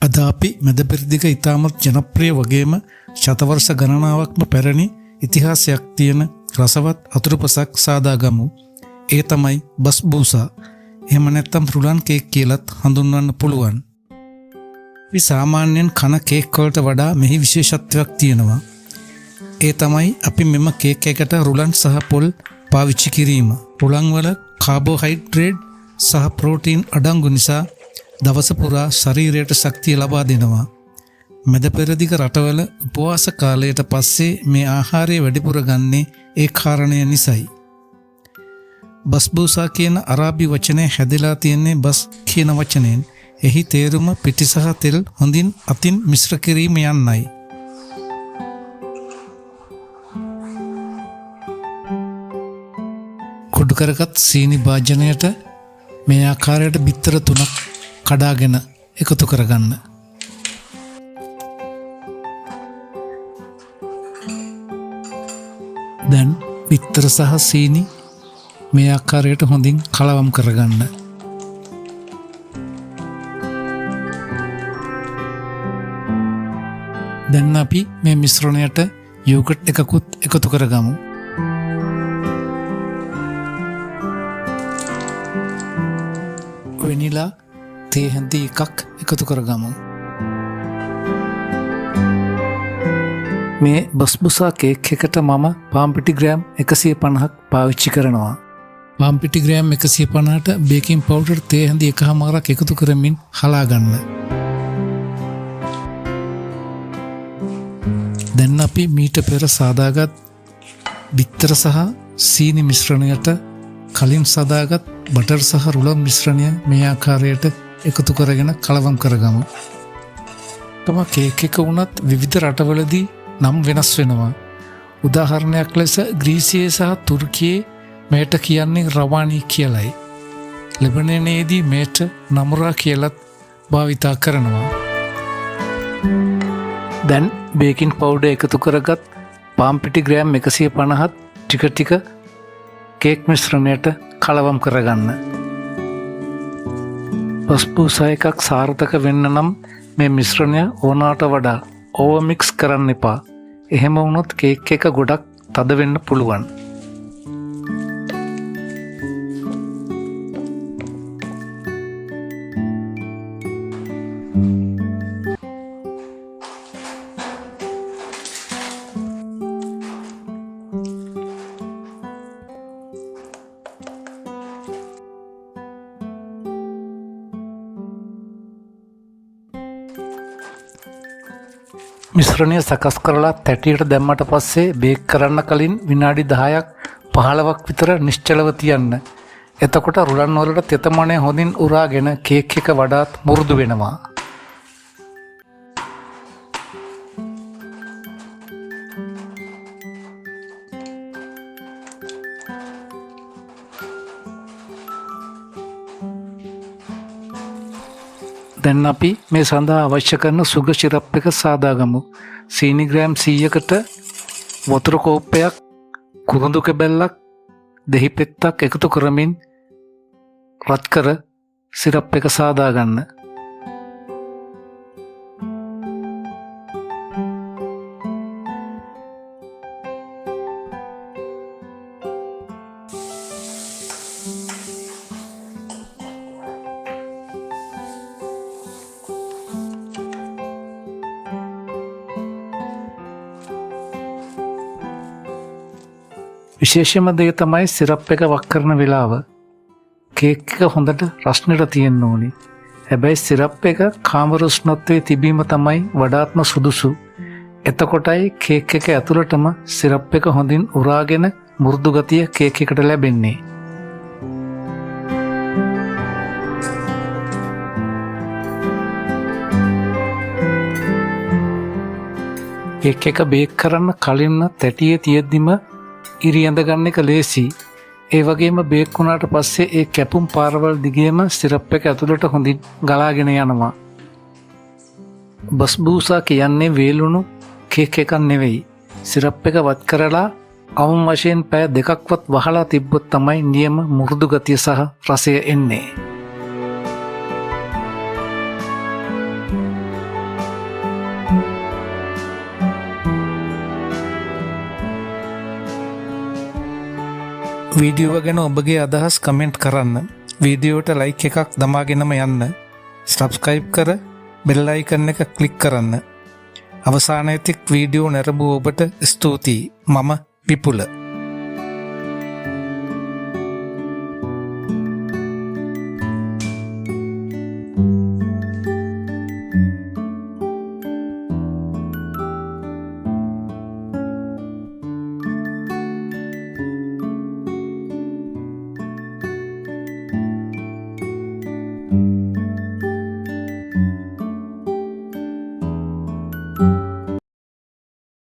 අද අපි මැදපෙරදිග ඉතාමත් ජනප්‍රිය වගේම ශතවර්ෂ ගණනාවක්ම පැරණි ඉතිහාසයක් තියෙන රසවත් අතුරුපසක් සාදාගමු. ඒ තමයි බස්බූසා. එහෙම නැත්නම් රුලන් කේක් කියලත් හඳුන්වන්න පුළුවන්. අපි සාමාන්‍යයෙන් කන කේක් වලට වඩා මෙහි විශේෂත්වයක් තියෙනවා. ඒ තමයි අපි මෙම කේක් එකට රුලන් සහ පොල් පාවිච්චි කිරීම. රුලන් වල කාබෝහයිඩ්‍රේට් සහ ප්‍රෝටීන් අඩංගු නිසා දවස පුරා ශරීරයට ශක්තිය ලබා දෙනවා. මැද පෙරදිග රටවල උපවාස කාලයට පස්සේ මේ ආහාරය වැඩිපුර ගන්නේ ඒ කාරණය නිසයි. බස්බූසා කියන අරාබි වචනය හැදලා තියෙන්නේ බස් කියන වචනයෙන්. එහි තේරුම පිටි සහ තෙල් හොඳින් අතින් මිශ්‍ර කිරීම යන්නයි. කුඩු කරගත් සීනි භාජනයට මේ ආකාරයට බිත්තර 3ක් කඩාගෙන එකතු කරගන්න. දැන් බිත්තර සහ සීනි මේ ආකාරයට හොඳින් කලවම් කරගන්න. දැන් අපි මේ මිශ්‍රණයට යෝගට් එකකුත් එකතු කරගමු. වෙනිලා තේ හැඳි එකක් එකතු කරගමු. මේ බස්බුසා කේක් එකට මම පාම්පිටි ග්‍රෑම් 150ක් පාවිච්චි කරනවා. පාම්පිටි ග්‍රෑම් 150ට බේකින් පවුඩර් තේ හැඳි එකහමාරක් එකතු කරමින් හලා ගන්න. දැන් අපි මීට පෙර සාදාගත් බිත්තර සහ සීනි මිශ්‍රණයට කලින් සදාගත් බටර් සහ රුලන් මිශ්‍රණය මේ ආකාරයට එකතු කරගෙන කලවම් කරගමු. තම කේක් එක වුණත් විවිධ රටවලදී නම් වෙනස් වෙනවා. උදාහරණයක් ලෙස ග්‍රීසියේ සහ තුර්කියේ මේට කියන්නේ රවානි කියලයි. ලෙබනනයේදී මේට නමුරා කියලත් භාවිතා කරනවා. දැන් බේකින් පවුඩර් එකතු කරගත් පාම්පිටි ග්‍රෑම් 150ත් ටික ටික කේක් මිශ්‍රණයට කලවම් කරගන්න. බස්බූසා එකක් සාර්ථක වෙන්න නම් මේ මිශ්‍රණය ඕනාට වඩා ඕවර්මික්ස් කරන්න එපා. එහෙම වුණොත් කේක් එක ගොඩක් තද වෙන්න පුළුවන්. මිශ්‍රණය සකස් කරලා තැටියට දැම්මට පස්සේ බේක් කරන්න කලින් විනාඩි 10ක් 15ක් විතර නිශ්චලව තියන්න. එතකොට රුලන් වලට තෙතමනය හොඳින් උරාගෙන කේක් එක වඩාත් මුරුදු වෙනවා. දැන් අපි මේ සඳහා අවශ්‍ය කරන සුගර් සිරප් එක සාදාගමු. සීනි ග්‍රෑම් 100කට වතුර කෝප්පයක්, කුරුඳු කැබැල්ලක්, දෙහි පෙත්තක් එකතු කරමින් රත් කර සිරප් එක සාදාගන්න. විශේෂම දේ තමයි සිරප් එක වක් කරන වෙලාව. කේක් එක හොඳට රස්නෙට තියෙන්න ඕනි. හැබැයි සිරප් එක කාමර උෂ්ණත්වයේ තිබීම තමයි වඩාත්ම සුදුසු. එතකොටයි කේක් එක ඇතුළටම සිරප් එක හොඳින් උරාගෙන මුරුදු ගතිය කේක් එකට ලැබෙන්නේ. කේක් එක බේක් කරන්න කලින් තැටියේ තියෙද්දිම ඉරි ඇඳ ගන්න එක ලේසි. ඒ වගේම බේක් වුණාට පස්සේ ඒ කැපුම් පාරවල් දිගේම සිරප් එක ඇතුළට හොඳින් ගලාගෙන යනවා. බස්බූසා කියන්නේ වේලුණු කේක් එකක් නෙවෙයි. සිරප් එක වත් කරලා අවම වශයෙන් පැය 2ක්වත් වහලා තිබ්බොත් තමයි නියම මුරුදු ගතිය සහ රසය එන්නේ. වීඩියෝව ගැන ඔබගේ අදහස් කමෙන්ට් කරන්න. වීඩියෝට ලයික් එකක් දමාගෙනම යන්න. සබ්ස්ක්‍රයිබ් කර බෙල් අයිකන් එක ක්ලික් කරන්න. අවසානයේදී වීඩියෝ නැරඹුව ඔබට ස්තුතියි. මම විපුල.